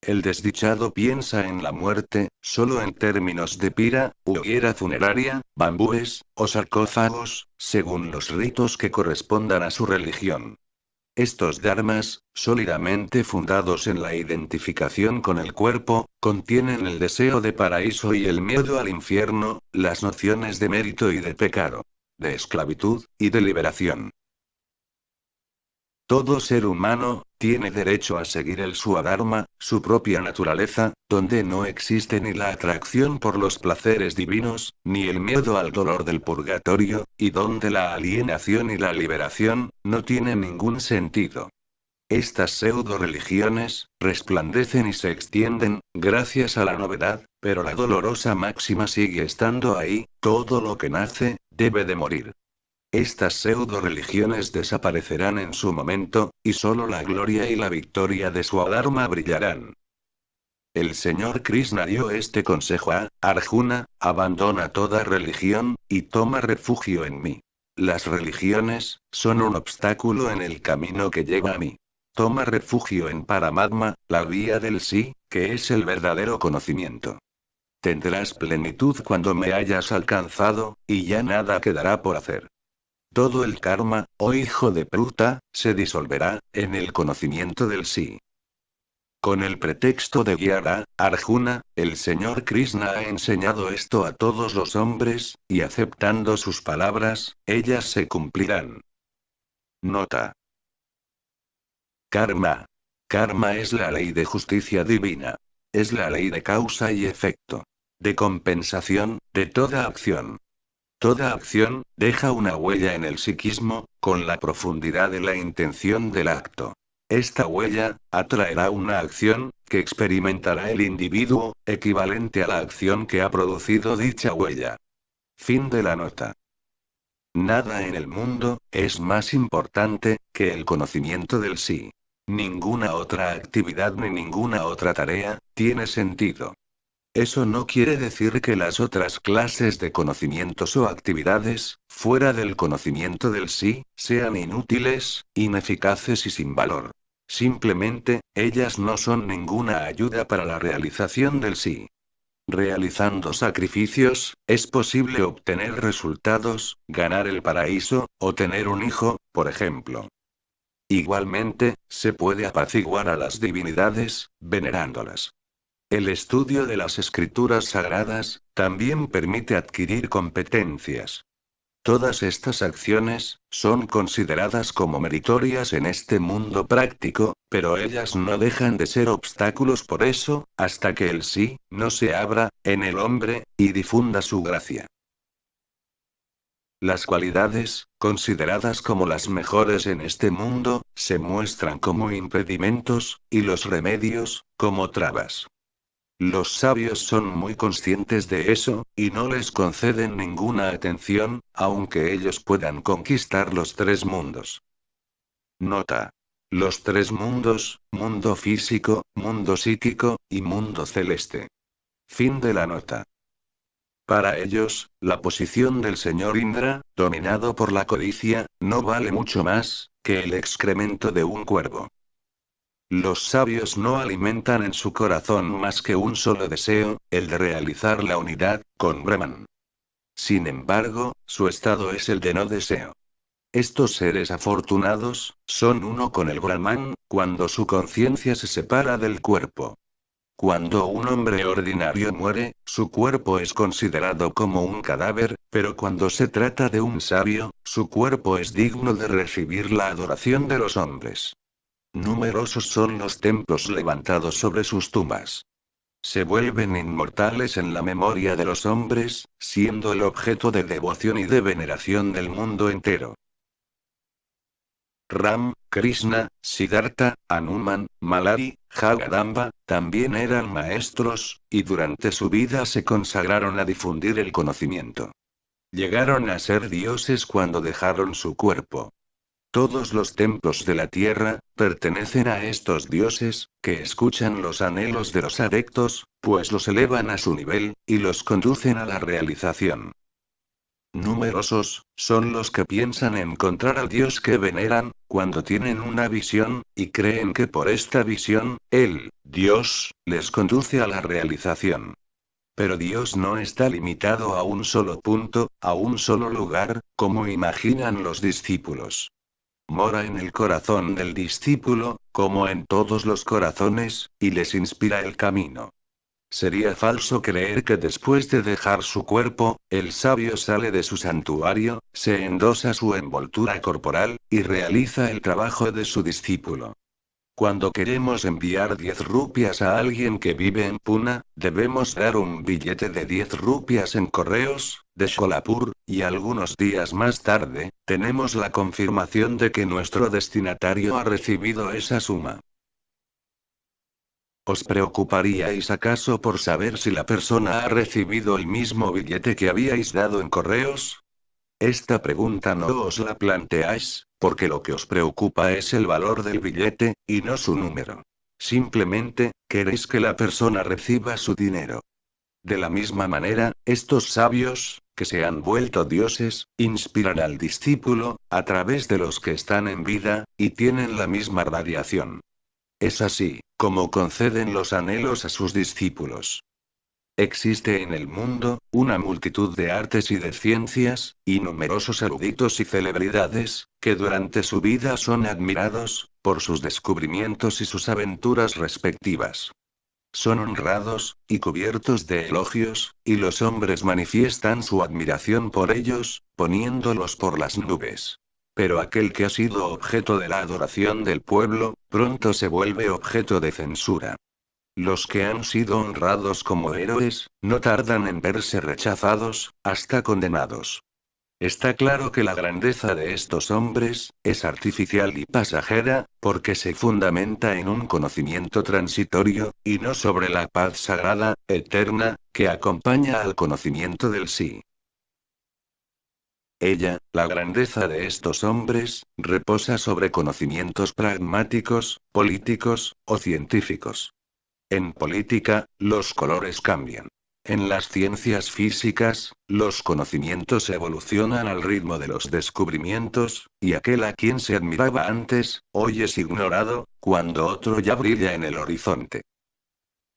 El desdichado piensa en la muerte, solo en términos de pira, hoguera funeraria, bambúes, o sarcófagos, según los ritos que correspondan a su religión. Estos dharmas, sólidamente fundados en la identificación con el cuerpo, contienen el deseo de paraíso y el miedo al infierno, las nociones de mérito y de pecado, de esclavitud, y de liberación. Todo ser humano, tiene derecho a seguir el Swadharma, su propia naturaleza, donde no existe ni la atracción por los placeres divinos, ni el miedo al dolor del purgatorio, y donde la alienación y la liberación, no tienen ningún sentido. Estas pseudo-religiones, resplandecen y se extienden, gracias a la novedad, pero la dolorosa máxima sigue estando ahí, todo lo que nace, debe de morir. Estas pseudo-religiones desaparecerán en su momento, y solo la gloria y la victoria de su Dharma brillarán. El Señor Krishna dio este consejo a Arjuna: abandona toda religión, y toma refugio en mí. Las religiones, son un obstáculo en el camino que lleva a mí. Toma refugio en Paramatma, la vía del sí, que es el verdadero conocimiento. Tendrás plenitud cuando me hayas alcanzado, y ya nada quedará por hacer. Todo el karma, oh hijo de Pruta, se disolverá, en el conocimiento del sí. Con el pretexto de guiar a Arjuna, el Señor Krishna ha enseñado esto a todos los hombres, y aceptando sus palabras, ellas se cumplirán. Nota. Karma. Karma es la ley de justicia divina. Es la ley de causa y efecto. De compensación, de toda acción. Toda acción, deja una huella en el psiquismo, con la profundidad de la intención del acto. Esta huella, atraerá una acción, que experimentará el individuo, equivalente a la acción que ha producido dicha huella. Fin de la nota. Nada en el mundo, es más importante, que el conocimiento del sí. Ninguna otra actividad ni ninguna otra tarea, tiene sentido. Eso no quiere decir que las otras clases de conocimientos o actividades, fuera del conocimiento del sí, sean inútiles, ineficaces y sin valor. Simplemente, ellas no son ninguna ayuda para la realización del sí. Realizando sacrificios, es posible obtener resultados, ganar el paraíso, o tener un hijo, por ejemplo. Igualmente, se puede apaciguar a las divinidades, venerándolas. El estudio de las escrituras sagradas, también permite adquirir competencias. Todas estas acciones, son consideradas como meritorias en este mundo práctico, pero ellas no dejan de ser obstáculos por eso, hasta que el sí, no se abra, en el hombre, y difunda su gracia. Las cualidades, consideradas como las mejores en este mundo, se muestran como impedimentos, y los remedios, como trabas. Los sabios son muy conscientes de eso, y no les conceden ninguna atención, aunque ellos puedan conquistar los tres mundos. Nota. Los tres mundos, mundo físico, mundo psíquico, y mundo celeste. Fin de la nota. Para ellos, la posición del señor Indra, dominado por la codicia, no vale mucho más que el excremento de un cuervo. Los sabios no alimentan en su corazón más que un solo deseo, el de realizar la unidad con Brahman. Sin embargo, su estado es el de no deseo. Estos seres afortunados son uno con el Brahman cuando su conciencia se separa del cuerpo. Cuando un hombre ordinario muere, su cuerpo es considerado como un cadáver, pero cuando se trata de un sabio, su cuerpo es digno de recibir la adoración de los hombres. Numerosos son los templos levantados sobre sus tumbas. Se vuelven inmortales en la memoria de los hombres, siendo el objeto de devoción y de veneración del mundo entero. Ram, Krishna, Siddhartha, Hanuman, Malari, Jagadamba, también eran maestros, y durante su vida se consagraron a difundir el conocimiento. Llegaron a ser dioses cuando dejaron su cuerpo. Todos los templos de la tierra pertenecen a estos dioses, que escuchan los anhelos de los adeptos, pues los elevan a su nivel, y los conducen a la realización. Numerosos son los que piensan encontrar al Dios que veneran, cuando tienen una visión, y creen que por esta visión, el Dios les conduce a la realización. Pero Dios no está limitado a un solo punto, a un solo lugar, como imaginan los discípulos. Mora en el corazón del discípulo, como en todos los corazones, y les inspira el camino. Sería falso creer que después de dejar su cuerpo, el sabio sale de su santuario, se endosa su envoltura corporal, y realiza el trabajo de su discípulo. Cuando queremos enviar 10 rupias a alguien que vive en Pune, debemos dar un billete de 10 rupias en correos, de Sholapur, y algunos días más tarde, tenemos la confirmación de que nuestro destinatario ha recibido esa suma. ¿Os preocuparíais acaso por saber si la persona ha recibido el mismo billete que habíais dado en correos? Esta pregunta no os la planteáis, porque lo que os preocupa es el valor del billete, y no su número. Simplemente, queréis que la persona reciba su dinero. De la misma manera, estos sabios, que se han vuelto dioses, inspiran al discípulo, a través de los que están en vida, y tienen la misma radiación. Es así, como conceden los anhelos a sus discípulos. Existe en el mundo, una multitud de artes y de ciencias, y numerosos eruditos y celebridades, que durante su vida son admirados, por sus descubrimientos y sus aventuras respectivas. Son honrados, y cubiertos de elogios, y los hombres manifiestan su admiración por ellos, poniéndolos por las nubes. Pero aquel que ha sido objeto de la adoración del pueblo, pronto se vuelve objeto de censura. Los que han sido honrados como héroes, no tardan en verse rechazados, hasta condenados. Está claro que la grandeza de estos hombres, es artificial y pasajera, porque se fundamenta en un conocimiento transitorio, y no sobre la paz sagrada, eterna, que acompaña al conocimiento del sí. Ella, la grandeza de estos hombres, reposa sobre conocimientos pragmáticos, políticos, o científicos. En política, los colores cambian. En las ciencias físicas, los conocimientos evolucionan al ritmo de los descubrimientos, y aquel a quien se admiraba antes, hoy es ignorado, cuando otro ya brilla en el horizonte.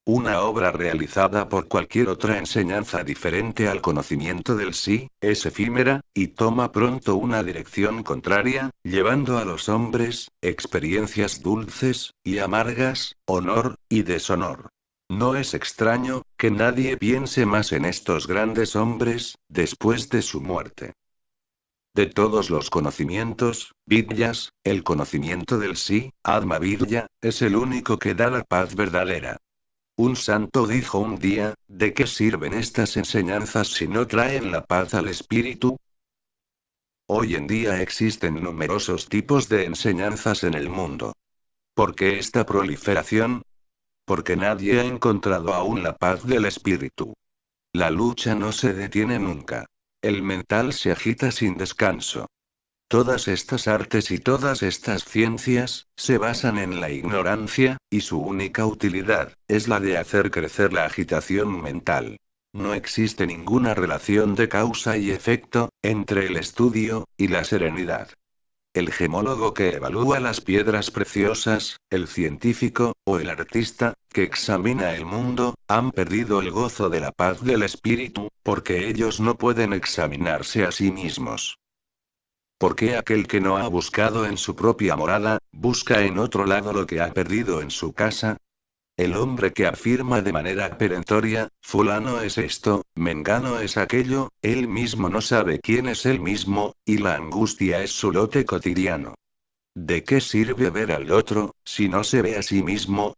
Una obra realizada por cualquier otra enseñanza diferente al conocimiento del sí, es efímera, y toma pronto una dirección contraria, llevando a los hombres, experiencias dulces, y amargas, honor, y deshonor. No es extraño, que nadie piense más en estos grandes hombres, después de su muerte. De todos los conocimientos, vidyas, el conocimiento del sí, Atma Vidya, es el único que da la paz verdadera. Un santo dijo un día, ¿de qué sirven estas enseñanzas si no traen la paz al espíritu? Hoy en día existen numerosos tipos de enseñanzas en el mundo. ¿Por qué esta proliferación? porque nadie ha encontrado aún la paz del espíritu. La lucha no se detiene nunca. El mental se agita sin descanso. Todas estas artes y todas estas ciencias, se basan en la ignorancia, y su única utilidad, es la de hacer crecer la agitación mental. No existe ninguna relación de causa y efecto, entre el estudio, y la serenidad. El gemólogo que evalúa las piedras preciosas, el científico, o el artista, que examina el mundo, han perdido el gozo de la paz del espíritu, porque ellos no pueden examinarse a sí mismos. ¿Por qué aquel que no ha buscado en su propia morada, busca en otro lado lo que ha perdido en su casa? El hombre que afirma de manera perentoria, fulano es esto, mengano es aquello, él mismo no sabe quién es él mismo, y la angustia es su lote cotidiano. ¿De qué sirve ver al otro, si no se ve a sí mismo?